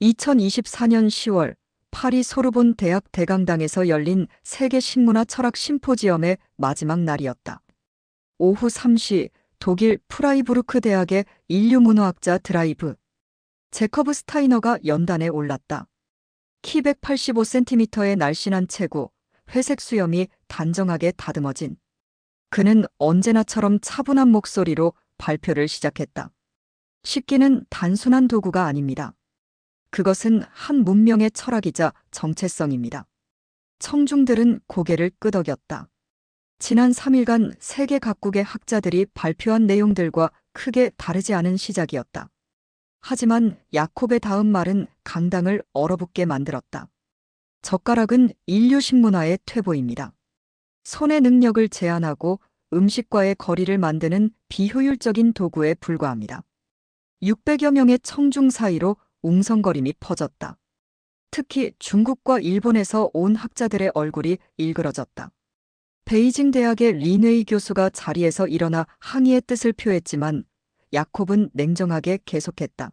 2024년 10월 파리 소르본 대학 대강당에서 열린 세계 식문화 철학 심포지엄의 마지막 날이었다. 오후 3시 독일 프라이부르크 대학의 인류문화학자 드라이브 제커브 스타이너가 연단에 올랐다. 키 185cm의 날씬한 체구, 회색 수염이 단정하게 다듬어진. 그는 언제나처럼 차분한 목소리로 발표를 시작했다. 식기는 단순한 도구가 아닙니다. 그것은 한 문명의 철학이자 정체성입니다. 청중들은 고개를 끄덕였다. 지난 3일간 세계 각국의 학자들이 발표한 내용들과 크게 다르지 않은 시작이었다. 하지만 야콥의 다음 말은 강당을 얼어붙게 만들었다. 젓가락은 인류 식문화의 퇴보입니다. 손의 능력을 제한하고 음식과의 거리를 만드는 비효율적인 도구에 불과합니다. 600여 명의 청중 사이로 웅성거림이 퍼졌다. 특히 중국과 일본에서 온 학자들의 얼굴이 일그러졌다. 베이징 대학의 리뇌이 교수가 자리에서 일어나 항의의 뜻을 표했지만 야콥은 냉정하게 계속했다.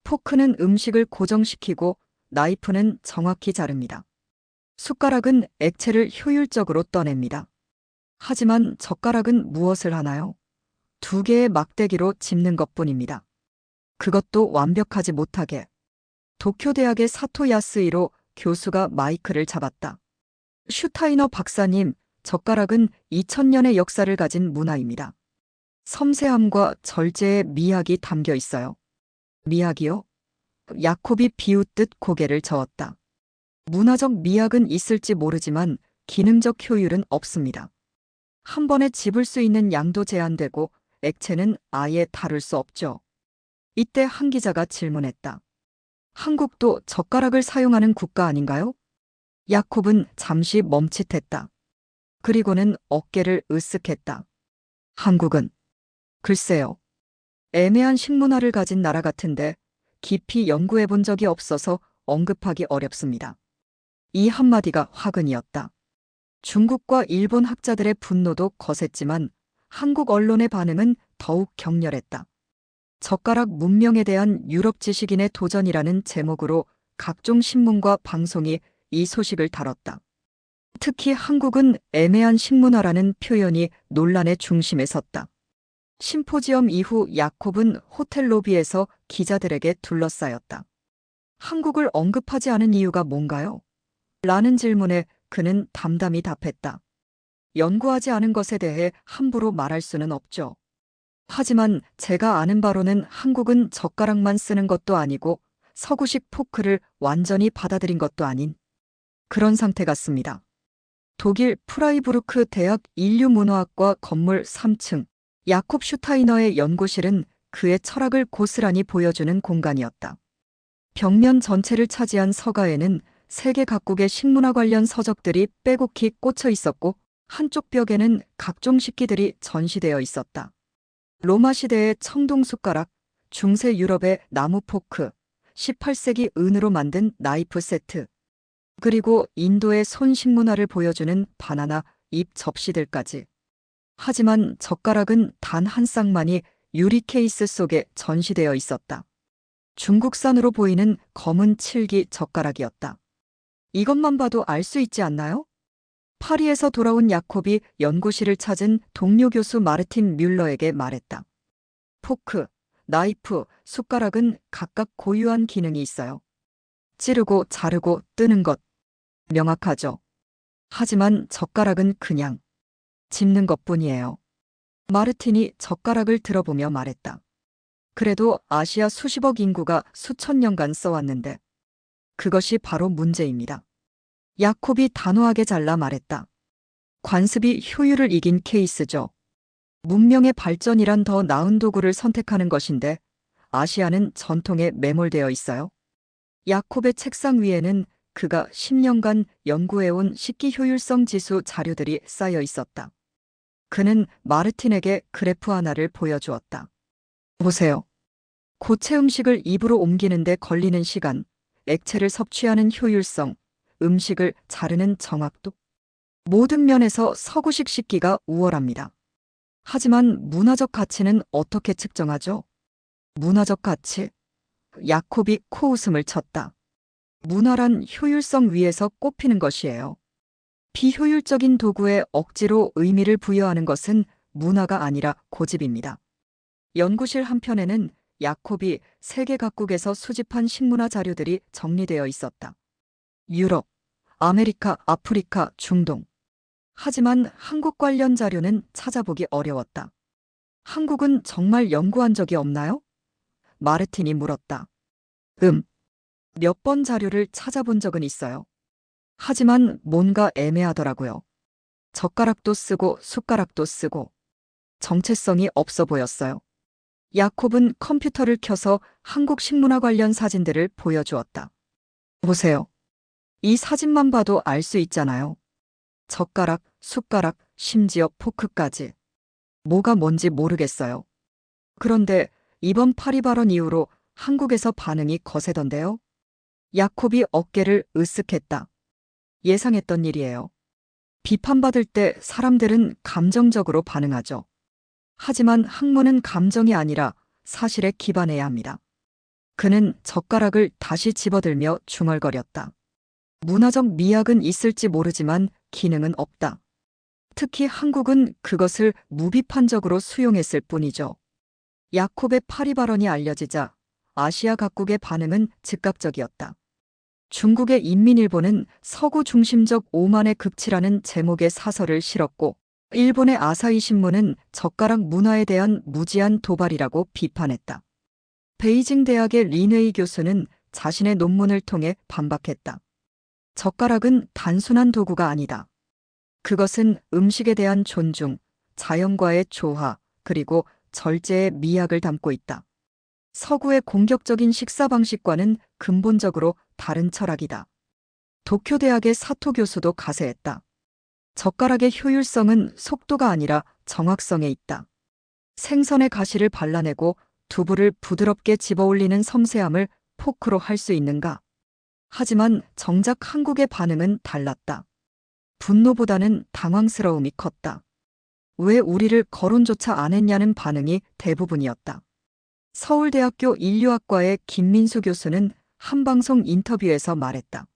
포크는 음식을 고정시키고 나이프는 정확히 자릅니다. 숟가락은 액체를 효율적으로 떠냅니다. 하지만 젓가락은 무엇을 하나요? 2개의 막대기로 짚는 것뿐입니다. 그것도 완벽하지 못하게. 도쿄대학의 사토 야스이로 교수가 마이크를 잡았다. 슈타이너 박사님, 젓가락은 2000년의 역사를 가진 문화입니다. 섬세함과 절제의 미학이 담겨 있어요. 미학이요? 야콥이 비웃듯 고개를 저었다. 문화적 미학은 있을지 모르지만 기능적 효율은 없습니다. 한 번에 집을 수 있는 양도 제한되고 액체는 아예 다룰 수 없죠. 이때 한 기자가 질문했다. 한국도 젓가락을 사용하는 국가 아닌가요? 야콥은 잠시 멈칫했다. 그리고는 어깨를 으쓱했다. 한국은? 글쎄요. 애매한 식문화를 가진 나라 같은데 깊이 연구해 본 적이 없어서 언급하기 어렵습니다. 이 한마디가 화근이었다. 중국과 일본 학자들의 분노도 거셌지만 한국 언론의 반응은 더욱 격렬했다. 젓가락 문명에 대한 유럽 지식인의 도전이라는 제목으로 각종 신문과 방송이 이 소식을 다뤘다. 특히 한국은 애매한 식문화라는 표현이 논란의 중심에 섰다. 심포지엄 이후 야콥은 호텔 로비에서 기자들에게 둘러싸였다. 한국을 언급하지 않은 이유가 뭔가요? 라는 질문에 그는 담담히 답했다. 연구하지 않은 것에 대해 함부로 말할 수는 없죠. 하지만 제가 아는 바로는 한국은 젓가락만 쓰는 것도 아니고 서구식 포크를 완전히 받아들인 것도 아닌 그런 상태 같습니다. 독일 프라이부르크 대학 인류문화학과 건물 3층 야콥 슈타이너의 연구실은 그의 철학을 고스란히 보여주는 공간이었다. 벽면 전체를 차지한 서가에는 세계 각국의 식문화 관련 서적들이 빼곡히 꽂혀 있었고 한쪽 벽에는 각종 식기들이 전시되어 있었다. 로마 시대의 청동 숟가락, 중세 유럽의 나무 포크, 18세기 은으로 만든 나이프 세트, 그리고 인도의 손 식문화를 보여주는 바나나 잎 접시들까지. 하지만 젓가락은 단 한 쌍만이 유리 케이스 속에 전시되어 있었다. 중국산으로 보이는 검은 칠기 젓가락이었다. 이것만 봐도 알 수 있지 않나요? 파리에서 돌아온 야콥이 연구실을 찾은 동료 교수 마르틴 뮬러에게 말했다. 포크, 나이프, 숟가락은 각각 고유한 기능이 있어요. 찌르고 자르고 뜨는 것. 명확하죠. 하지만 젓가락은 그냥 짚는 것뿐이에요. 마르틴이 젓가락을 들어보며 말했다. 그래도 아시아 수십억 인구가 수천 년간 써왔는데 그것이 바로 문제입니다. 야콥이 단호하게 잘라 말했다. 관습이 효율을 이긴 케이스죠. 문명의 발전이란 더 나은 도구를 선택하는 것인데 아시아는 전통에 매몰되어 있어요. 야콥의 책상 위에는 그가 10년간 연구해온 식기 효율성 지수 자료들이 쌓여 있었다. 그는 마르틴에게 그래프 하나를 보여주었다. 보세요. 고체 음식을 입으로 옮기는데 걸리는 시간, 액체를 섭취하는 효율성, 음식을 자르는 정확도. 모든 면에서 서구식 식기가 우월합니다. 하지만 문화적 가치는 어떻게 측정하죠? 문화적 가치? 야콥이 코웃음을 쳤다. 문화란 효율성 위에서 꼽히는 것이에요. 비효율적인 도구에 억지로 의미를 부여하는 것은 문화가 아니라 고집입니다. 연구실 한편에는 야콥이 세계 각국에서 수집한 식문화 자료들이 정리되어 있었다. 유럽, 아메리카, 아프리카, 중동. 하지만 한국 관련 자료는 찾아보기 어려웠다. 한국은 정말 연구한 적이 없나요? 마르틴이 물었다. 몇 번 자료를 찾아본 적은 있어요. 하지만 뭔가 애매하더라고요. 젓가락도 쓰고 숟가락도 쓰고 정체성이 없어 보였어요. 야콥은 컴퓨터를 켜서 한국 식문화 관련 사진들을 보여주었다. 보세요. 이 사진만 봐도 알 수 있잖아요. 젓가락, 숟가락, 심지어 포크까지. 뭐가 뭔지 모르겠어요. 그런데 이번 파리 발언 이후로 한국에서 반응이 거세던데요. 야콥이 어깨를 으쓱했다. 예상했던 일이에요. 비판받을 때 사람들은 감정적으로 반응하죠. 하지만 학문은 감정이 아니라 사실에 기반해야 합니다. 그는 젓가락을 다시 집어들며 중얼거렸다. 문화적 미학은 있을지 모르지만 기능은 없다. 특히 한국은 그것을 무비판적으로 수용했을 뿐이죠. 야콥의 파리 발언이 알려지자 아시아 각국의 반응은 즉각적이었다. 중국의 인민일보는 서구 중심적 오만의 극치라는 제목의 사설을 실었고, 일본의 아사히 신문은 젓가락 문화에 대한 무지한 도발이라고 비판했다. 베이징 대학의 린웨이 교수는 자신의 논문을 통해 반박했다. 젓가락은 단순한 도구가 아니다. 그것은 음식에 대한 존중, 자연과의 조화, 그리고 절제의 미학을 담고 있다. 서구의 공격적인 식사 방식과는 근본적으로 다른 철학이다. 도쿄 대학의 사토 교수도 가세했다. 젓가락의 효율성은 속도가 아니라 정확성에 있다. 생선의 가시를 발라내고 두부를 부드럽게 집어올리는 섬세함을 포크로 할 수 있는가? 하지만 정작 한국의 반응은 달랐다. 분노보다는 당황스러움이 컸다. 왜 우리를 거론조차 안 했냐는 반응이 대부분이었다. 서울대학교 인류학과의 김민수 교수는 한 방송 인터뷰에서 말했다.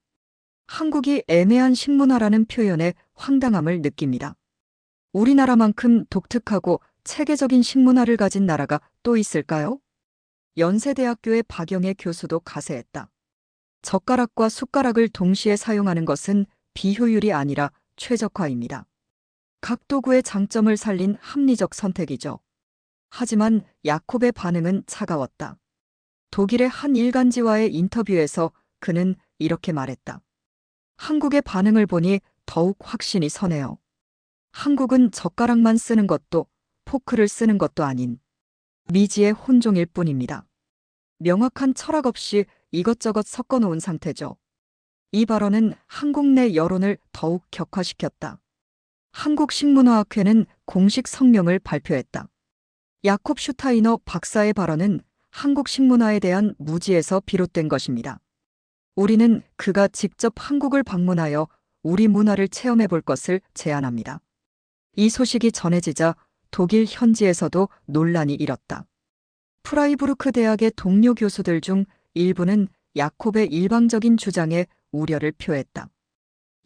한국이 애매한 식문화라는 표현에 황당함을 느낍니다. 우리나라만큼 독특하고 체계적인 식문화를 가진 나라가 또 있을까요? 연세대학교의 박영애 교수도 가세했다. 젓가락과 숟가락을 동시에 사용하는 것은 비효율이 아니라 최적화입니다. 각 도구의 장점을 살린 합리적 선택이죠. 하지만 야콥의 반응은 차가웠다. 독일의 한 일간지와의 인터뷰에서 그는 이렇게 말했다. 한국의 반응을 보니 더욱 확신이 서네요. 한국은 젓가락만 쓰는 것도 포크를 쓰는 것도 아닌 미지의 혼종일 뿐입니다. 명확한 철학 없이 이것저것 섞어 놓은 상태죠. 이 발언은 한국 내 여론을 더욱 격화시켰다. 한국식문화학회는 공식 성명을 발표했다. 야콥 슈타이너 박사의 발언은 한국 식문화에 대한 무지에서 비롯된 것입니다. 우리는 그가 직접 한국을 방문하여 우리 문화를 체험해 볼 것을 제안합니다. 이 소식이 전해지자 독일 현지에서도 논란이 일었다. 프라이부르크 대학의 동료 교수들 중 일부는 야콥의 일방적인 주장에 우려를 표했다.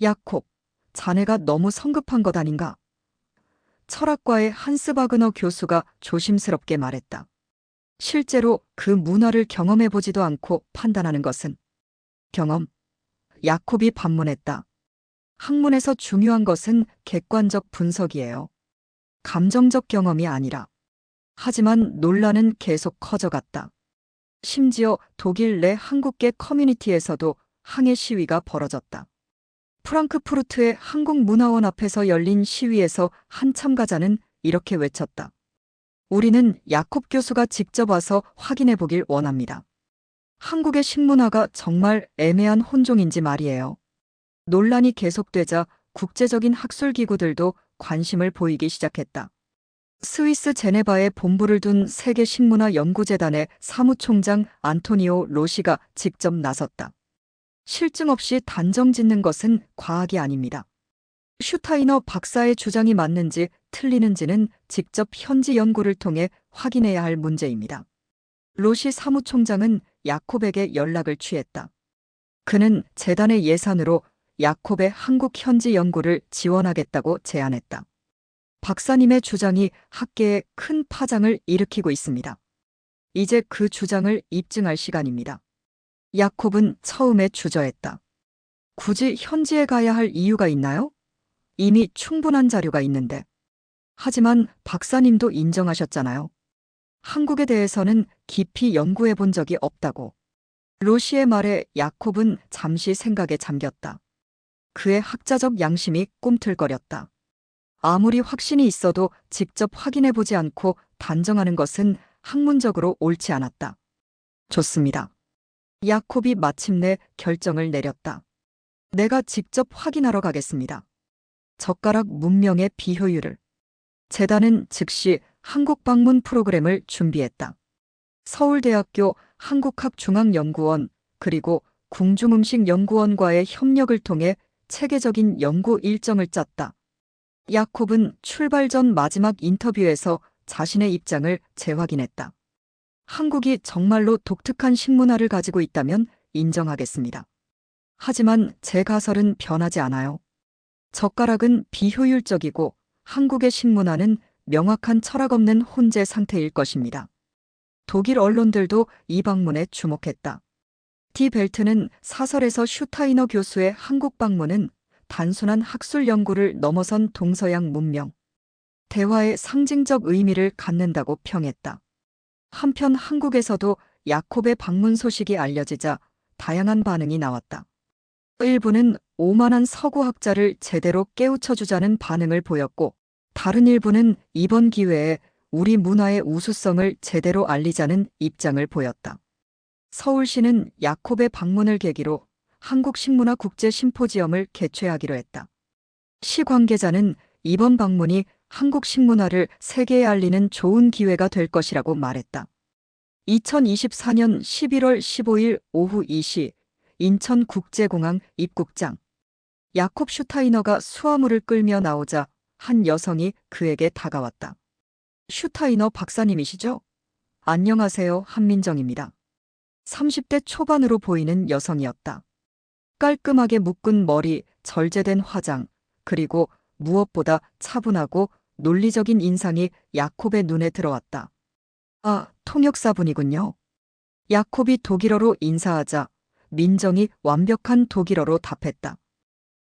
야콥, 자네가 너무 성급한 것 아닌가? 철학과의 한스 바그너 교수가 조심스럽게 말했다. 실제로 그 문화를 경험해보지도 않고 판단하는 것은 경험. 야콥이 반문했다. 학문에서 중요한 것은 객관적 분석이에요. 감정적 경험이 아니라. 하지만 논란은 계속 커져갔다. 심지어 독일 내 한국계 커뮤니티에서도 항해 시위가 벌어졌다. 프랑크푸르트의 한국문화원 앞에서 열린 시위에서 한 참가자는 이렇게 외쳤다. 우리는 야콥 교수가 직접 와서 확인해 보길 원합니다. 한국의 식문화가 정말 애매한 혼종인지 말이에요. 논란이 계속되자 국제적인 학술기구들도 관심을 보이기 시작했다. 스위스 제네바에 본부를 둔 세계식문화연구재단의 사무총장 안토니오 로시가 직접 나섰다. 실증 없이 단정 짓는 것은 과학이 아닙니다. 슈타이너 박사의 주장이 맞는지 틀리는지는 직접 현지 연구를 통해 확인해야 할 문제입니다. 로시 사무총장은 야콥에게 연락을 취했다. 그는 재단의 예산으로 야콥의 한국 현지 연구를 지원하겠다고 제안했다. 박사님의 주장이 학계에 큰 파장을 일으키고 있습니다. 이제 그 주장을 입증할 시간입니다. 야콥은 처음에 주저했다. 굳이 현지에 가야 할 이유가 있나요? 이미 충분한 자료가 있는데. 하지만 박사님도 인정하셨잖아요. 한국에 대해서는 깊이 연구해 본 적이 없다고. 로시의 말에 야콥은 잠시 생각에 잠겼다. 그의 학자적 양심이 꿈틀거렸다. 아무리 확신이 있어도 직접 확인해 보지 않고 단정하는 것은 학문적으로 옳지 않았다. 좋습니다. 야콥이 마침내 결정을 내렸다. 내가 직접 확인하러 가겠습니다. 젓가락 문명의 비효율을. 재단은 즉시 한국 방문 프로그램을 준비했다. 서울대학교 한국학중앙연구원 그리고 궁중음식연구원과의 협력을 통해 체계적인 연구 일정을 짰다. 야콥은 출발 전 마지막 인터뷰에서 자신의 입장을 재확인했다. 한국이 정말로 독특한 식문화를 가지고 있다면 인정하겠습니다. 하지만 제 가설은 변하지 않아요. 젓가락은 비효율적이고 한국의 식문화는 명확한 철학 없는 혼재 상태일 것입니다. 독일 언론들도 이 방문에 주목했다. 디 벨트는 사설에서 슈타이너 교수의 한국 방문은 단순한 학술 연구를 넘어선 동서양 문명, 대화의 상징적 의미를 갖는다고 평했다. 한편 한국에서도 야콥의 방문 소식이 알려지자 다양한 반응이 나왔다. 일부는 오만한 서구학자를 제대로 깨우쳐주자는 반응을 보였고, 다른 일부는 이번 기회에 우리 문화의 우수성을 제대로 알리자는 입장을 보였다. 서울시는 야콥의 방문을 계기로 한국식문화 국제심포지엄을 개최하기로 했다. 시 관계자는 이번 방문이 한국 식문화를 세계에 알리는 좋은 기회가 될 것이라고 말했다. 2024년 11월 15일 오후 2시 인천국제공항 입국장. 야콥 슈타이너가 수화물을 끌며 나오자 한 여성이 그에게 다가왔다. 슈타이너 박사님이시죠? 안녕하세요, 한민정입니다. 30대 초반으로 보이는 여성이었다. 깔끔하게 묶은 머리, 절제된 화장, 그리고 무엇보다 차분하고 논리적인 인상이 야콥의 눈에 들어왔다. 아, 통역사분이군요. 야콥이 독일어로 인사하자 민정이 완벽한 독일어로 답했다.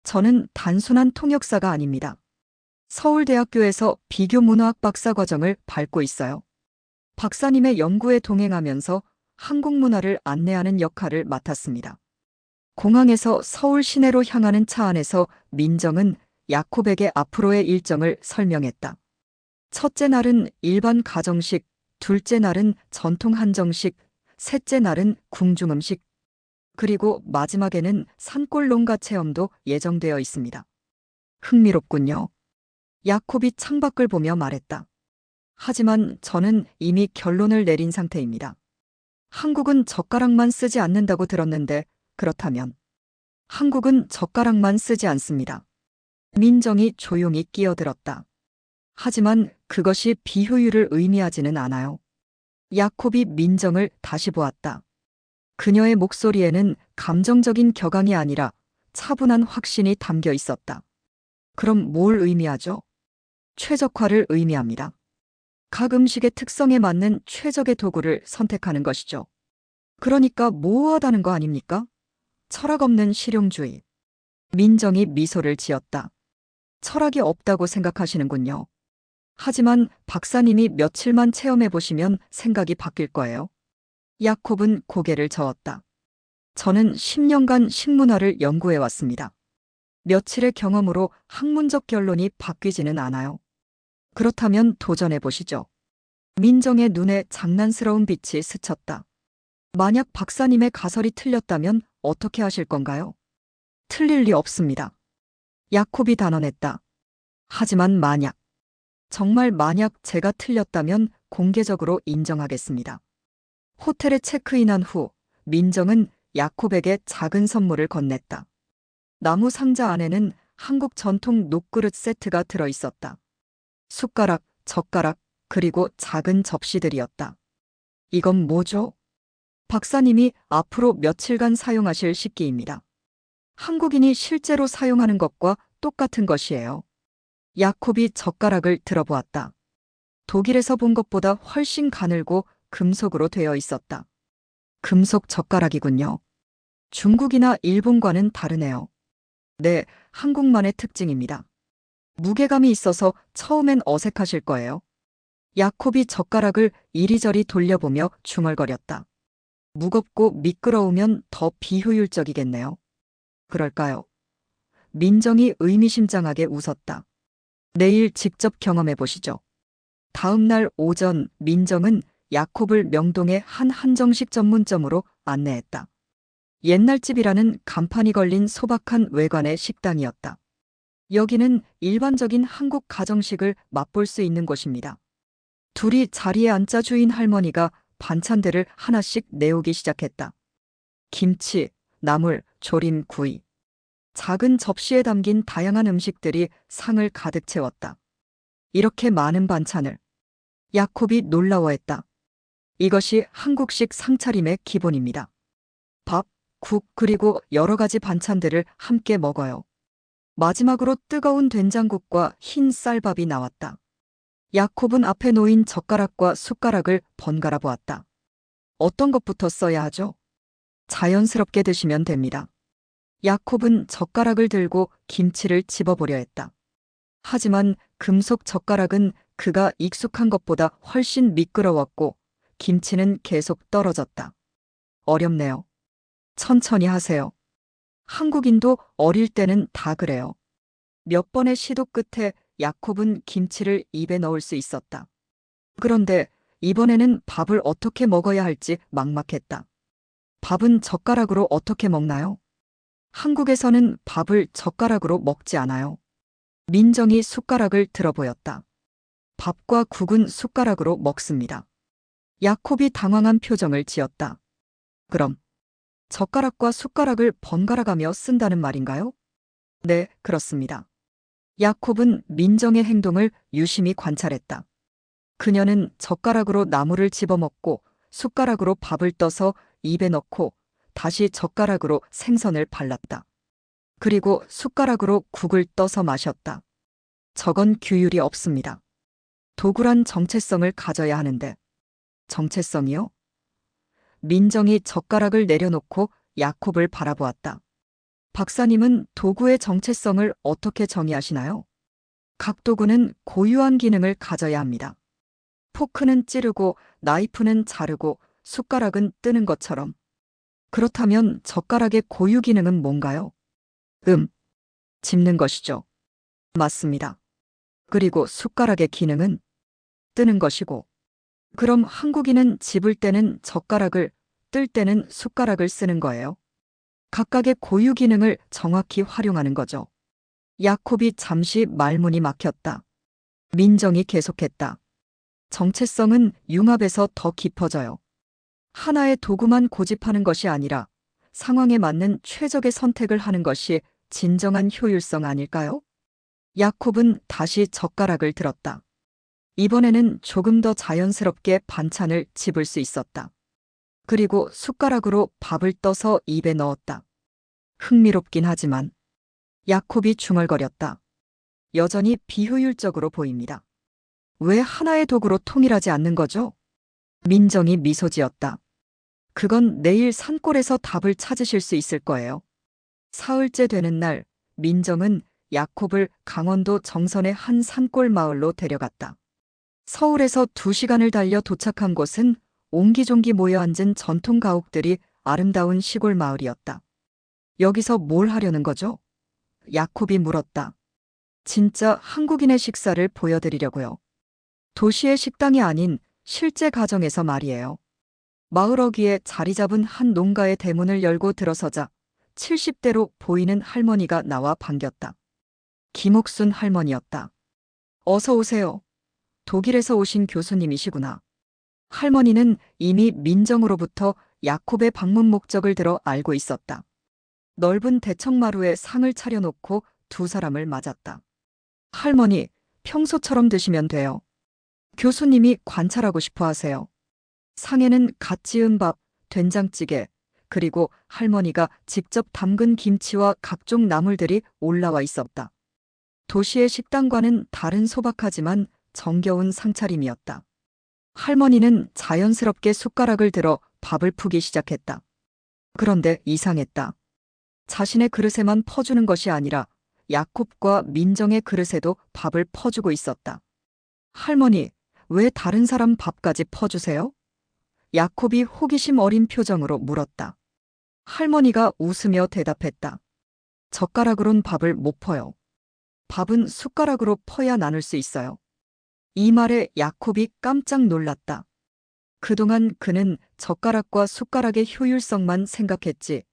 저는 단순한 통역사가 아닙니다. 서울대학교에서 비교문화학 박사과정을 밟고 있어요. 박사님의 연구에 동행하면서 한국 문화를 안내하는 역할을 맡았습니다. 공항에서 서울 시내로 향하는 차 안에서 민정은 야콥에게 앞으로의 일정을 설명했다. 첫째 날은 일반 가정식, 둘째 날은 전통 한정식, 셋째 날은 궁중음식, 그리고 마지막에는 산골 농가 체험도 예정되어 있습니다. 흥미롭군요. 야콥이 창밖을 보며 말했다. 하지만 저는 이미 결론을 내린 상태입니다. 한국은 젓가락만 쓰지 않는다고 들었는데 그렇다면 한국은 젓가락만 쓰지 않습니다. 민정이 조용히 끼어들었다. 하지만 그것이 비효율을 의미하지는 않아요. 야콥이 민정을 다시 보았다. 그녀의 목소리에는 감정적인 격앙이 아니라 차분한 확신이 담겨 있었다. 그럼 뭘 의미하죠? 최적화를 의미합니다. 각 음식의 특성에 맞는 최적의 도구를 선택하는 것이죠. 그러니까 모호하다는 거 아닙니까? 철학 없는 실용주의. 민정이 미소를 지었다. 철학이 없다고 생각하시는군요. 하지만 박사님이 며칠만 체험해 보시면 생각이 바뀔 거예요. 야콥은 고개를 저었다. 저는 10년간 식문화를 연구해 왔습니다. 며칠의 경험으로 학문적 결론이 바뀌지는 않아요. 그렇다면 도전해 보시죠. 민정의 눈에 장난스러운 빛이 스쳤다. 만약 박사님의 가설이 틀렸다면 어떻게 하실 건가요? 틀릴 리 없습니다. 야콥이 단언했다. 하지만 정말 만약 제가 틀렸다면 공개적으로 인정하겠습니다. 호텔에 체크인한 후 민정은 야콥에게 작은 선물을 건넸다. 나무 상자 안에는 한국 전통 녹그릇 세트가 들어 있었다. 숟가락, 젓가락, 그리고 작은 접시들이었다. 이건 뭐죠? 박사님이 앞으로 며칠간 사용하실 식기입니다. 한국인이 실제로 사용하는 것과 똑같은 것이에요. 야콥이 젓가락을 들어보았다. 독일에서 본 것보다 훨씬 가늘고 금속으로 되어 있었다. 금속 젓가락이군요. 중국이나 일본과는 다르네요. 네, 한국만의 특징입니다. 무게감이 있어서 처음엔 어색하실 거예요. 야콥이 젓가락을 이리저리 돌려보며 중얼거렸다. 무겁고 미끄러우면 더 비효율적이겠네요. 그럴까요? 민정이 의미심장하게 웃었다. 내일 직접 경험해 보시죠. 다음 날 오전 민정은 야콥을 명동의 한 한정식 전문점으로 안내했다. 옛날 집이라는 간판이 걸린 소박한 외관의 식당이었다. 여기는 일반적인 한국 가정식을 맛볼 수 있는 곳입니다. 둘이 자리에 앉자 주인 할머니가 반찬들을 하나씩 내오기 시작했다. 김치, 나물, 조림, 구이. 작은 접시에 담긴 다양한 음식들이 상을 가득 채웠다. 이렇게 많은 반찬을. 야콥이 놀라워했다. 이것이 한국식 상차림의 기본입니다. 밥, 국, 그리고 여러 가지 반찬들을 함께 먹어요. 마지막으로 뜨거운 된장국과 흰 쌀밥이 나왔다. 야콥은 앞에 놓인 젓가락과 숟가락을 번갈아 보았다. 어떤 것부터 써야 하죠? 자연스럽게 드시면 됩니다. 야콥은 젓가락을 들고 김치를 집어보려 했다. 하지만 금속 젓가락은 그가 익숙한 것보다 훨씬 미끄러웠고 김치는 계속 떨어졌다. 어렵네요. 천천히 하세요. 한국인도 어릴 때는 다 그래요. 몇 번의 시도 끝에 야콥은 김치를 입에 넣을 수 있었다. 그런데 이번에는 밥을 어떻게 먹어야 할지 막막했다. 밥은 젓가락으로 어떻게 먹나요? 한국에서는 밥을 젓가락으로 먹지 않아요. 민정이 숟가락을 들어보였다. 밥과 국은 숟가락으로 먹습니다. 야콥이 당황한 표정을 지었다. 그럼 젓가락과 숟가락을 번갈아가며 쓴다는 말인가요? 네, 그렇습니다. 야콥은 민정의 행동을 유심히 관찰했다. 그녀는 젓가락으로 나물을 집어먹고 숟가락으로 밥을 떠서 입에 넣고 다시 젓가락으로 생선을 발랐다. 그리고 숟가락으로 국을 떠서 마셨다. 저건 규율이 없습니다. 도구란 정체성을 가져야 하는데. 정체성이요? 민정이 젓가락을 내려놓고 야콥을 바라보았다. 박사님은 도구의 정체성을 어떻게 정의하시나요? 각 도구는 고유한 기능을 가져야 합니다. 포크는 찌르고 나이프는 자르고 숟가락은 뜨는 것처럼. 그렇다면 젓가락의 고유 기능은 뭔가요? 집는 것이죠. 맞습니다. 그리고 숟가락의 기능은 뜨는 것이고. 그럼 한국인은 집을 때는 젓가락을, 뜰 때는 숟가락을 쓰는 거예요. 각각의 고유 기능을 정확히 활용하는 거죠. 야콥이 잠시 말문이 막혔다. 민정이 계속했다. 정체성은 융합에서 더 깊어져요. 하나의 도구만 고집하는 것이 아니라 상황에 맞는 최적의 선택을 하는 것이 진정한 효율성 아닐까요? 야콥은 다시 젓가락을 들었다. 이번에는 조금 더 자연스럽게 반찬을 집을 수 있었다. 그리고 숟가락으로 밥을 떠서 입에 넣었다. 흥미롭긴 하지만 야콥이 중얼거렸다. 여전히 비효율적으로 보입니다. 왜 하나의 도구로 통일하지 않는 거죠? 민정이 미소 지었다. 그건 내일 산골에서 답을 찾으실 수 있을 거예요. 사흘째 되는 날, 민정은 야콥을 강원도 정선의 한 산골 마을로 데려갔다. 서울에서 2시간을 달려 도착한 곳은 옹기종기 모여 앉은 전통 가옥들이 아름다운 시골 마을이었다. 여기서 뭘 하려는 거죠? 야콥이 물었다. 진짜 한국인의 식사를 보여드리려고요. 도시의 식당이 아닌 실제 가정에서 말이에요. 마을 어귀에 자리 잡은 한 농가의 대문을 열고 들어서자 70대로 보이는 할머니가 나와 반겼다. 김옥순 할머니였다. 어서 오세요. 독일에서 오신 교수님이시구나. 할머니는 이미 민정으로부터 야콥의 방문 목적을 들어 알고 있었다. 넓은 대청마루에 상을 차려놓고 두 사람을 맞았다. 할머니, 평소처럼 드시면 돼요. 교수님이 관찰하고 싶어 하세요. 상에는 갓 지은 밥, 된장찌개, 그리고 할머니가 직접 담근 김치와 각종 나물들이 올라와 있었다. 도시의 식당과는 다른 소박하지만 정겨운 상차림이었다. 할머니는 자연스럽게 숟가락을 들어 밥을 푸기 시작했다. 그런데 이상했다. 자신의 그릇에만 퍼주는 것이 아니라 야콥과 민정의 그릇에도 밥을 퍼주고 있었다. 할머니, 왜 다른 사람 밥까지 퍼주세요? 야콥이 호기심 어린 표정으로 물었다. 할머니가 웃으며 대답했다. 젓가락으론 밥을 못 퍼요. 밥은 숟가락으로 퍼야 나눌 수 있어요. 이 말에 야콥이 깜짝 놀랐다. 그동안 그는 젓가락과 숟가락의 효율성만 생각했지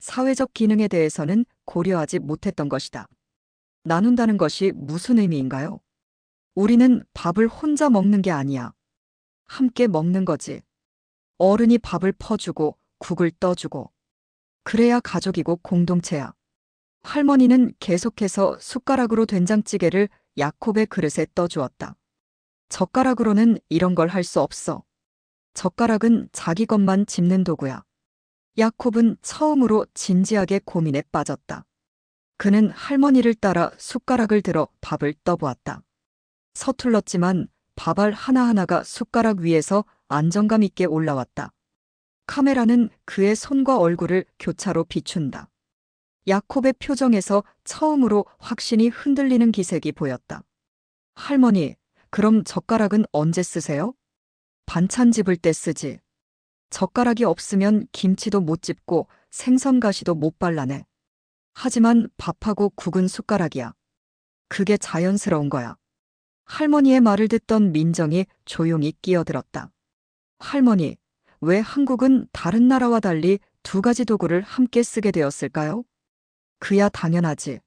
사회적 기능에 대해서는 고려하지 못했던 것이다. 나눈다는 것이 무슨 의미인가요? 우리는 밥을 혼자 먹는 게 아니야. 함께 먹는 거지. 어른이 밥을 퍼주고 국을 떠주고. 그래야 가족이고 공동체야. 할머니는 계속해서 숟가락으로 된장찌개를 야콥의 그릇에 떠주었다. 젓가락으로는 이런 걸 할 수 없어. 젓가락은 자기 것만 집는 도구야. 야콥은 처음으로 진지하게 고민에 빠졌다. 그는 할머니를 따라 숟가락을 들어 밥을 떠보았다. 서툴렀지만 밥알 하나하나가 숟가락 위에서 안정감 있게 올라왔다. 카메라는 그의 손과 얼굴을 교차로 비춘다. 야콥의 표정에서 처음으로 확신이 흔들리는 기색이 보였다. 할머니, 그럼 젓가락은 언제 쓰세요? 반찬 집을 때 쓰지. 젓가락이 없으면 김치도 못 집고 생선 가시도 못 발라내. 하지만 밥하고 국은 숟가락이야. 그게 자연스러운 거야. 할머니의 말을 듣던 민정이 조용히 끼어들었다. 할머니, 왜 한국은 다른 나라와 달리 두 가지 도구를 함께 쓰게 되었을까요? 그야 당연하지.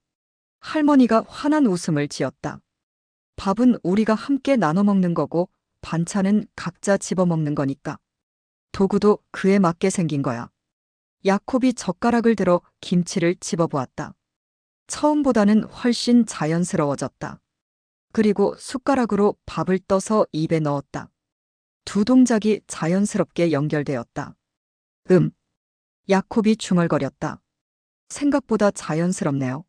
할머니가 환한 웃음을 지었다. 밥은 우리가 함께 나눠 먹는 거고 반찬은 각자 집어먹는 거니까. 도구도 그에 맞게 생긴 거야. 야콥이 젓가락을 들어 김치를 집어보았다. 처음보다는 훨씬 자연스러워졌다. 그리고 숟가락으로 밥을 떠서 입에 넣었다. 두 동작이 자연스럽게 연결되었다. 야콥이 중얼거렸다. 생각보다 자연스럽네요.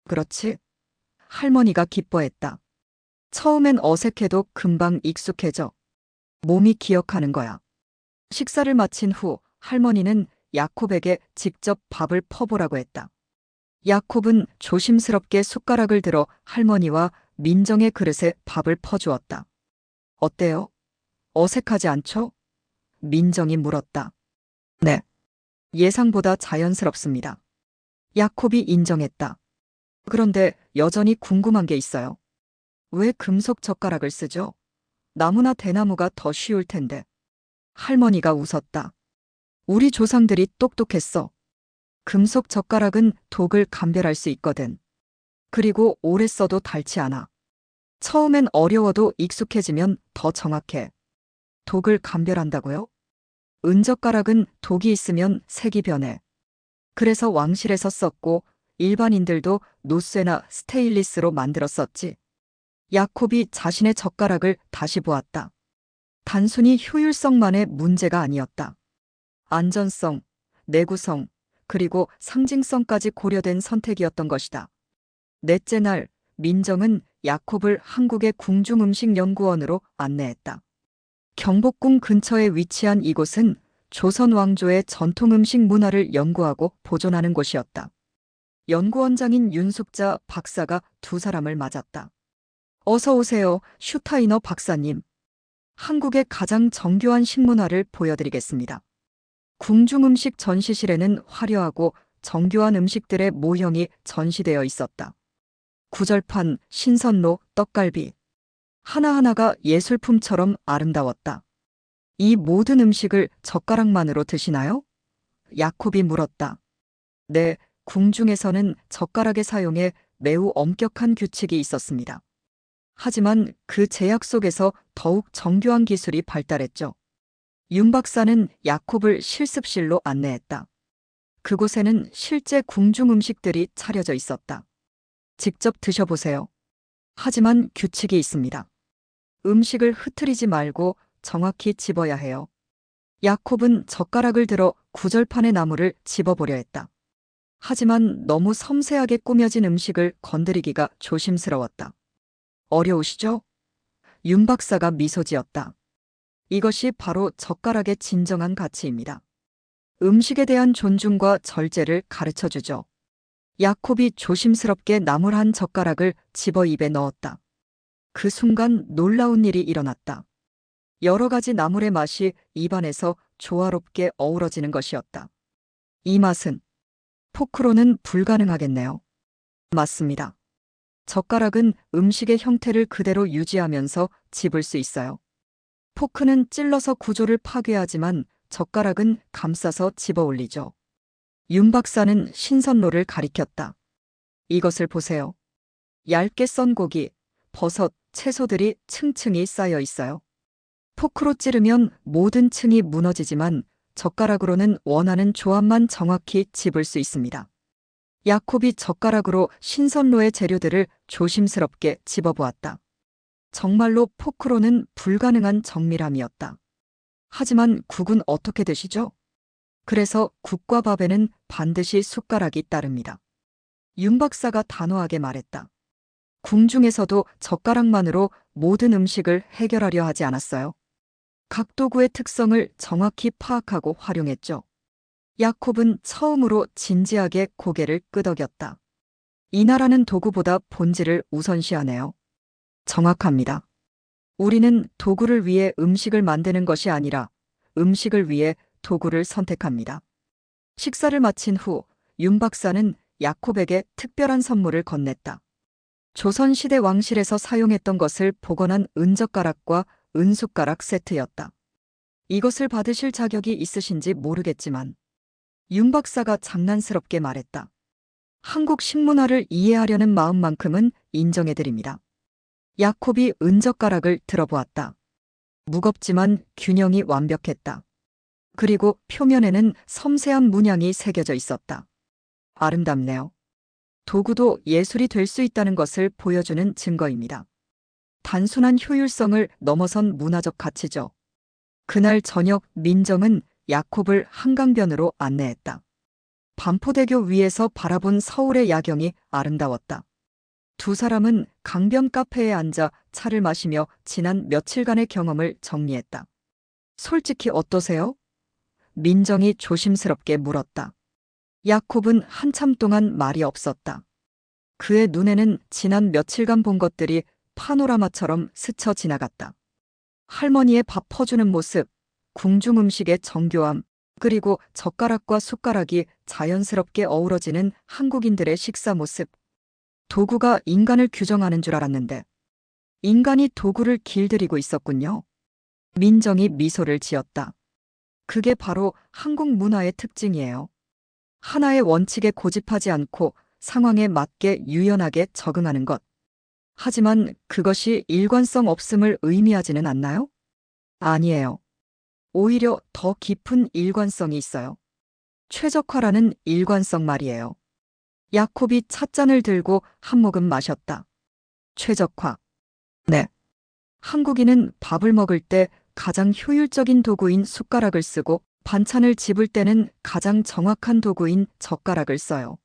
그렇지? 할머니가 기뻐했다. 처음엔 어색해도 금방 익숙해져. 몸이 기억하는 거야. 식사를 마친 후 할머니는 야콥에게 직접 밥을 퍼보라고 했다. 야콥은 조심스럽게 숟가락을 들어 할머니와 민정의 그릇에 밥을 퍼주었다. 어때요? 어색하지 않죠? 민정이 물었다. 네. 예상보다 자연스럽습니다. 야콥이 인정했다. 그런데 여전히 궁금한 게 있어요. 왜 금속 젓가락을 쓰죠? 나무나 대나무가 더 쉬울 텐데. 할머니가 웃었다. 우리 조상들이 똑똑했어. 금속 젓가락은 독을 감별할 수 있거든. 그리고 오래 써도 닳지 않아. 처음엔 어려워도 익숙해지면 더 정확해. 독을 감별한다고요? 은젓가락은 독이 있으면 색이 변해. 그래서 왕실에서 썼고 일반인들도 노쇠나 스테인리스로 만들었었지. 야콥이 자신의 젓가락을 다시 보았다. 단순히 효율성만의 문제가 아니었다. 안전성, 내구성, 그리고 상징성까지 고려된 선택이었던 것이다. 넷째 날, 민정은 야콥을 한국의 궁중음식연구원으로 안내했다. 경복궁 근처에 위치한 이곳은 조선 왕조의 전통 음식 문화를 연구하고 보존하는 곳이었다. 연구원장인 윤숙자 박사가 두 사람을 맞았다. 어서 오세요, 슈타이너 박사님. 한국의 가장 정교한 식문화를 보여드리겠습니다. 궁중음식 전시실에는 화려하고 정교한 음식들의 모형이 전시되어 있었다. 구절판, 신선로, 떡갈비. 하나하나가 예술품처럼 아름다웠다. 이 모든 음식을 젓가락만으로 드시나요? 야콥이 물었다. 네, 궁중에서는 젓가락의 사용에 매우 엄격한 규칙이 있었습니다. 하지만 그 제약 속에서 더욱 정교한 기술이 발달했죠. 윤 박사는 야콥을 실습실로 안내했다. 그곳에는 실제 궁중 음식들이 차려져 있었다. 직접 드셔보세요. 하지만 규칙이 있습니다. 음식을 흐트리지 말고 정확히 집어야 해요. 야콥은 젓가락을 들어 구절판의 나무를 집어보려 했다. 하지만 너무 섬세하게 꾸며진 음식을 건드리기가 조심스러웠다. 어려우시죠? 윤 박사가 미소 지었다. 이것이 바로 젓가락의 진정한 가치입니다. 음식에 대한 존중과 절제를 가르쳐 주죠. 야콥이 조심스럽게 나물 한 젓가락을 집어 입에 넣었다. 그 순간 놀라운 일이 일어났다. 여러 가지 나물의 맛이 입안에서 조화롭게 어우러지는 것이었다. 이 맛은 포크로는 불가능하겠네요. 맞습니다. 젓가락은 음식의 형태를 그대로 유지하면서 집을 수 있어요. 포크는 찔러서 구조를 파괴하지만 젓가락은 감싸서 집어 올리죠. 윤 박사는 신선로를 가리켰다. 이것을 보세요. 얇게 썬 고기, 버섯, 채소들이 층층이 쌓여 있어요. 포크로 찌르면 모든 층이 무너지지만 젓가락으로는 원하는 조합만 정확히 집을 수 있습니다. 야콥이 젓가락으로 신선로의 재료들을 조심스럽게 집어보았다. 정말로 포크로는 불가능한 정밀함이었다. 하지만 국은 어떻게 드시죠? 그래서 국과 밥에는 반드시 숟가락이 따릅니다. 윤 박사가 단호하게 말했다. 궁중에서도 젓가락만으로 모든 음식을 해결하려 하지 않았어요. 각 도구의 특성을 정확히 파악하고 활용했죠. 야콥은 처음으로 진지하게 고개를 끄덕였다. 이 나라는 도구보다 본질을 우선시하네요. 정확합니다. 우리는 도구를 위해 음식을 만드는 것이 아니라 음식을 위해 도구를 선택합니다. 식사를 마친 후 윤 박사는 야콥에게 특별한 선물을 건넸다. 조선시대 왕실에서 사용했던 것을 복원한 은젓가락과 은숟가락 세트였다. 이것을 받으실 자격이 있으신지 모르겠지만 윤 박사가 장난스럽게 말했다. 한국 식문화를 이해하려는 마음만큼은 인정해드립니다. 야콥이 은젓가락을 들어보았다. 무겁지만 균형이 완벽했다. 그리고 표면에는 섬세한 문양이 새겨져 있었다. 아름답네요. 도구도 예술이 될 수 있다는 것을 보여주는 증거입니다. 단순한 효율성을 넘어선 문화적 가치죠. 그날 저녁 민정은 야콥을 한강변으로 안내했다. 반포대교 위에서 바라본 서울의 야경이 아름다웠다. 두 사람은 강변 카페에 앉아 차를 마시며 지난 며칠간의 경험을 정리했다. 솔직히 어떠세요? 민정이 조심스럽게 물었다. 야콥은 한참 동안 말이 없었다. 그의 눈에는 지난 며칠간 본 것들이 파노라마처럼 스쳐 지나갔다. 할머니의 밥 퍼주는 모습, 궁중 음식의 정교함, 그리고 젓가락과 숟가락이 자연스럽게 어우러지는 한국인들의 식사 모습. 도구가 인간을 규정하는 줄 알았는데 인간이 도구를 길들이고 있었군요. 민정이 미소를 지었다. 그게 바로 한국 문화의 특징이에요. 하나의 원칙에 고집하지 않고 상황에 맞게 유연하게 적응하는 것. 하지만 그것이 일관성 없음을 의미하지는 않나요? 아니에요. 오히려 더 깊은 일관성이 있어요. 최적화라는 일관성 말이에요. 야콥이 찻잔을 들고 한 모금 마셨다. 최적화. 네. 한국인은 밥을 먹을 때 가장 효율적인 도구인 숟가락을 쓰고 반찬을 집을 때는 가장 정확한 도구인 젓가락을 써요.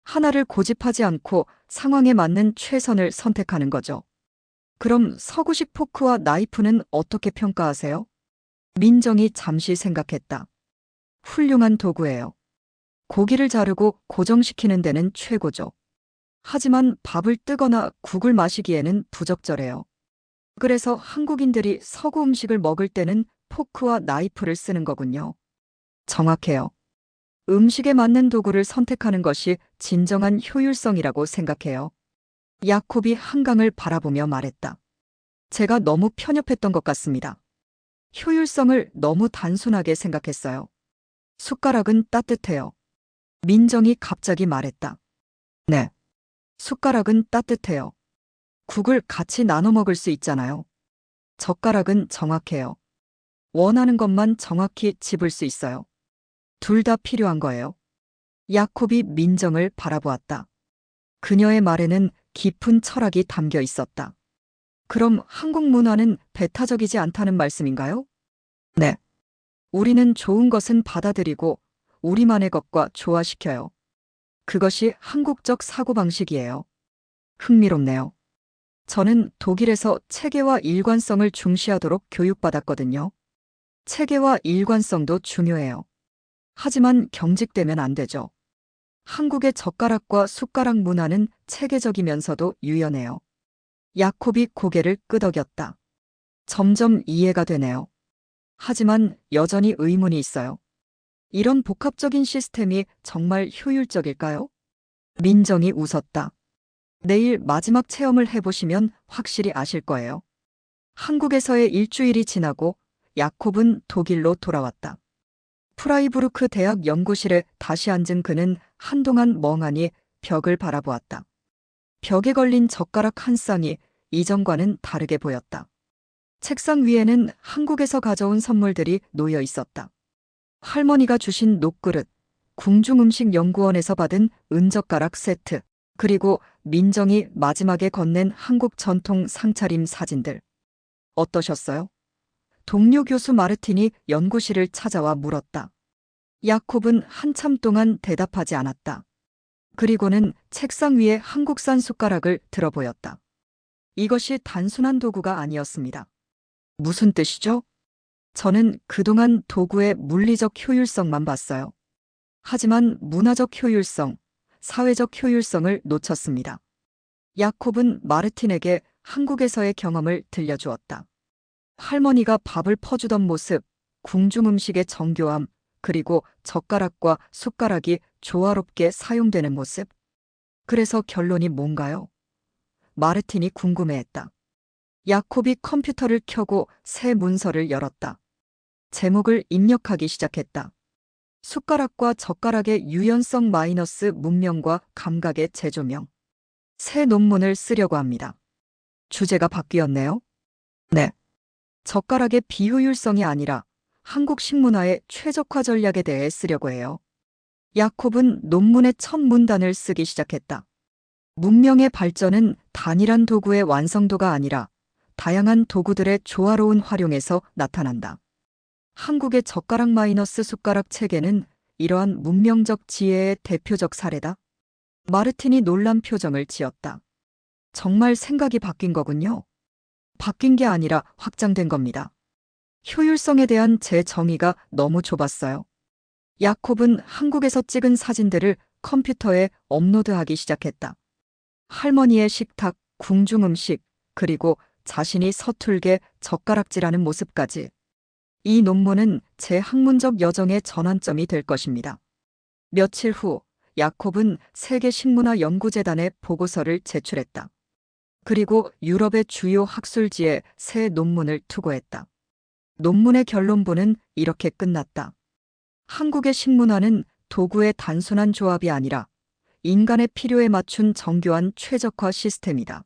하나를 고집하지 않고 상황에 맞는 최선을 선택하는 거죠. 그럼 서구식 포크와 나이프는 어떻게 평가하세요? 민정이 잠시 생각했다. 훌륭한 도구예요. 고기를 자르고 고정시키는 데는 최고죠. 하지만 밥을 뜨거나 국을 마시기에는 부적절해요. 그래서 한국인들이 서구 음식을 먹을 때는 포크와 나이프를 쓰는 거군요. 정확해요. 음식에 맞는 도구를 선택하는 것이 진정한 효율성이라고 생각해요. 야콥이 한강을 바라보며 말했다. 제가 너무 편협했던 것 같습니다. 효율성을 너무 단순하게 생각했어요. 숟가락은 따뜻해요. 민정이 갑자기 말했다. 네. 숟가락은 따뜻해요. 국을 같이 나눠 먹을 수 있잖아요. 젓가락은 정확해요. 원하는 것만 정확히 집을 수 있어요. 둘 다 필요한 거예요. 야콥이 민정을 바라보았다. 그녀의 말에는 깊은 철학이 담겨 있었다. 그럼 한국 문화는 배타적이지 않다는 말씀인가요? 네. 우리는 좋은 것은 받아들이고 우리만의 것과 조화시켜요. 그것이 한국적 사고방식이에요. 흥미롭네요. 저는 독일에서 체계와 일관성을 중시하도록 교육받았거든요. 체계와 일관성도 중요해요. 하지만 경직되면 안 되죠. 한국의 젓가락과 숟가락 문화는 체계적이면서도 유연해요. 야콥이 고개를 끄덕였다. 점점 이해가 되네요. 하지만 여전히 의문이 있어요. 이런 복합적인 시스템이 정말 효율적일까요? 민정이 웃었다. 내일 마지막 체험을 해보시면 확실히 아실 거예요. 한국에서의 일주일이 지나고 야콥은 독일로 돌아왔다. 프라이부르크 대학 연구실에 다시 앉은 그는 한동안 멍하니 벽을 바라보았다. 벽에 걸린 젓가락 한 쌍이 이전과는 다르게 보였다. 책상 위에는 한국에서 가져온 선물들이 놓여 있었다. 할머니가 주신 녹그릇, 궁중음식연구원에서 받은 은젓가락 세트, 그리고 민정이 마지막에 건넨 한국 전통 상차림 사진들. 어떠셨어요? 동료 교수 마르틴이 연구실을 찾아와 물었다. 야콥은 한참 동안 대답하지 않았다. 그리고는 책상 위에 한국산 숟가락을 들어 보였다. 이것이 단순한 도구가 아니었습니다. 무슨 뜻이죠? 저는 그동안 도구의 물리적 효율성만 봤어요. 하지만 문화적 효율성, 사회적 효율성을 놓쳤습니다. 야콥은 마르틴에게 한국에서의 경험을 들려주었다. 할머니가 밥을 퍼주던 모습, 궁중음식의 정교함, 그리고 젓가락과 숟가락이 조화롭게 사용되는 모습. 그래서 결론이 뭔가요? 마르틴이 궁금해했다. 야콥이 컴퓨터를 켜고 새 문서를 열었다. 제목을 입력하기 시작했다. 숟가락과 젓가락의 유연성 마이너스 문명과 감각의 재조명. 새 논문을 쓰려고 합니다. 주제가 바뀌었네요. 네. 젓가락의 비효율성이 아니라 한국 식문화의 최적화 전략에 대해 쓰려고 해요. 야콥은 논문의 첫 문단을 쓰기 시작했다. 문명의 발전은 단일한 도구의 완성도가 아니라 다양한 도구들의 조화로운 활용에서 나타난다. 한국의 젓가락 마이너스 숟가락 체계는 이러한 문명적 지혜의 대표적 사례다. 마르틴이 놀란 표정을 지었다. 정말 생각이 바뀐 거군요. 바뀐 게 아니라 확장된 겁니다. 효율성에 대한 제 정의가 너무 좁았어요. 야콥은 한국에서 찍은 사진들을 컴퓨터에 업로드하기 시작했다. 할머니의 식탁, 궁중음식, 그리고 자신이 서툴게 젓가락질하는 모습까지. 이 논문은 제 학문적 여정의 전환점이 될 것입니다. 며칠 후 야콥은 세계식문화연구재단에 보고서를 제출했다. 그리고 유럽의 주요 학술지에 새 논문을 투고했다. 논문의 결론부는 이렇게 끝났다. 한국의 식문화는 도구의 단순한 조합이 아니라 인간의 필요에 맞춘 정교한 최적화 시스템이다.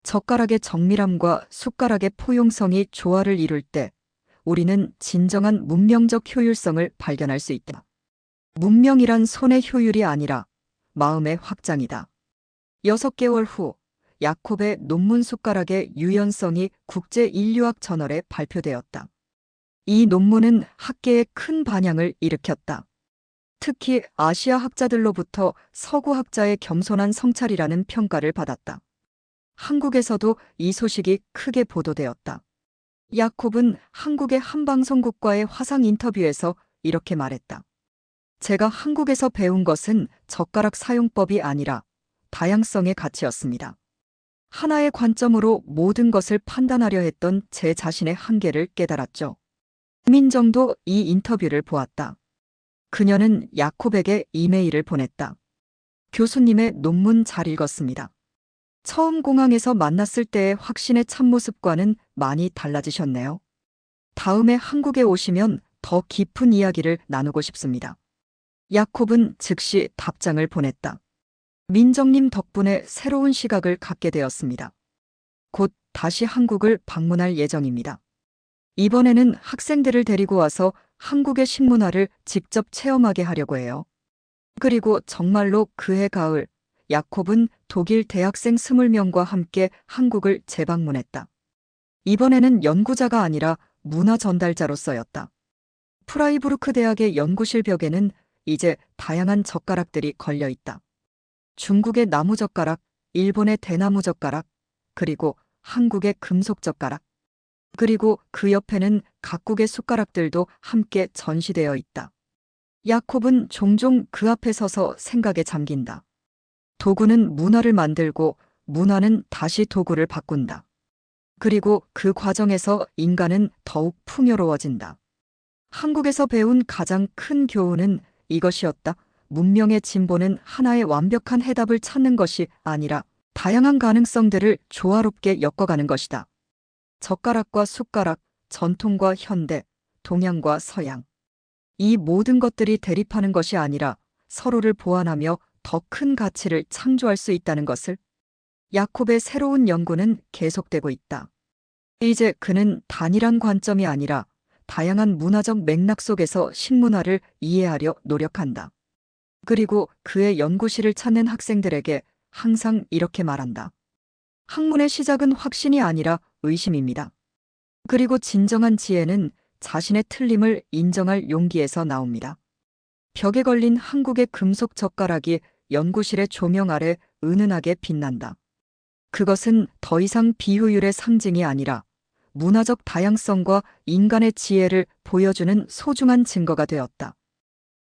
젓가락의 정밀함과 숟가락의 포용성이 조화를 이룰 때 우리는 진정한 문명적 효율성을 발견할 수 있다. 문명이란 손의 효율이 아니라 마음의 확장이다. 6개월 후 야콥의 논문 숟가락의 유연성이 국제인류학 저널에 발표되었다. 이 논문은 학계에 큰 반향을 일으켰다. 특히 아시아 학자들로부터 서구 학자의 겸손한 성찰이라는 평가를 받았다. 한국에서도 이 소식이 크게 보도되었다. 야콥은 한국의 한 방송국과의 화상 인터뷰에서 이렇게 말했다. 제가 한국에서 배운 것은 젓가락 사용법이 아니라 다양성의 가치였습니다. 하나의 관점으로 모든 것을 판단하려 했던 제 자신의 한계를 깨달았죠. 민정도 이 인터뷰를 보았다. 그녀는 야콥에게 이메일을 보냈다. 교수님의 논문 잘 읽었습니다. 처음 공항에서 만났을 때의 확신의 참모습과는 많이 달라지셨네요. 다음에 한국에 오시면 더 깊은 이야기를 나누고 싶습니다. 야콥은 즉시 답장을 보냈다. 민정님 덕분에 새로운 시각을 갖게 되었습니다. 곧 다시 한국을 방문할 예정입니다. 이번에는 학생들을 데리고 와서 한국의 식문화를 직접 체험하게 하려고 해요. 그리고 정말로 그해 가을, 야콥은 독일 대학생 20명과 함께 한국을 재방문했다. 이번에는 연구자가 아니라 문화 전달자로서였다. 프라이부르크 대학의 연구실 벽에는 이제 다양한 젓가락들이 걸려 있다. 중국의 나무 젓가락, 일본의 대나무 젓가락, 그리고 한국의 금속 젓가락. 그리고 그 옆에는 각국의 숟가락들도 함께 전시되어 있다. 야콥은 종종 그 앞에 서서 생각에 잠긴다. 도구는 문화를 만들고 문화는 다시 도구를 바꾼다. 그리고 그 과정에서 인간은 더욱 풍요로워진다. 한국에서 배운 가장 큰 교훈은 이것이었다. 문명의 진보는 하나의 완벽한 해답을 찾는 것이 아니라 다양한 가능성들을 조화롭게 엮어가는 것이다. 젓가락과 숟가락, 전통과 현대, 동양과 서양. 이 모든 것들이 대립하는 것이 아니라 서로를 보완하며 더 큰 가치를 창조할 수 있다는 것을 야콥의 새로운 연구는 계속되고 있다. 이제 그는 단일한 관점이 아니라 다양한 문화적 맥락 속에서 식문화를 이해하려 노력한다. 그리고 그의 연구실을 찾는 학생들에게 항상 이렇게 말한다. 학문의 시작은 확신이 아니라 의심입니다. 그리고 진정한 지혜는 자신의 틀림을 인정할 용기에서 나옵니다. 벽에 걸린 한국의 금속 젓가락이 연구실의 조명 아래 은은하게 빛난다. 그것은 더 이상 비효율의 상징이 아니라 문화적 다양성과 인간의 지혜를 보여주는 소중한 증거가 되었다.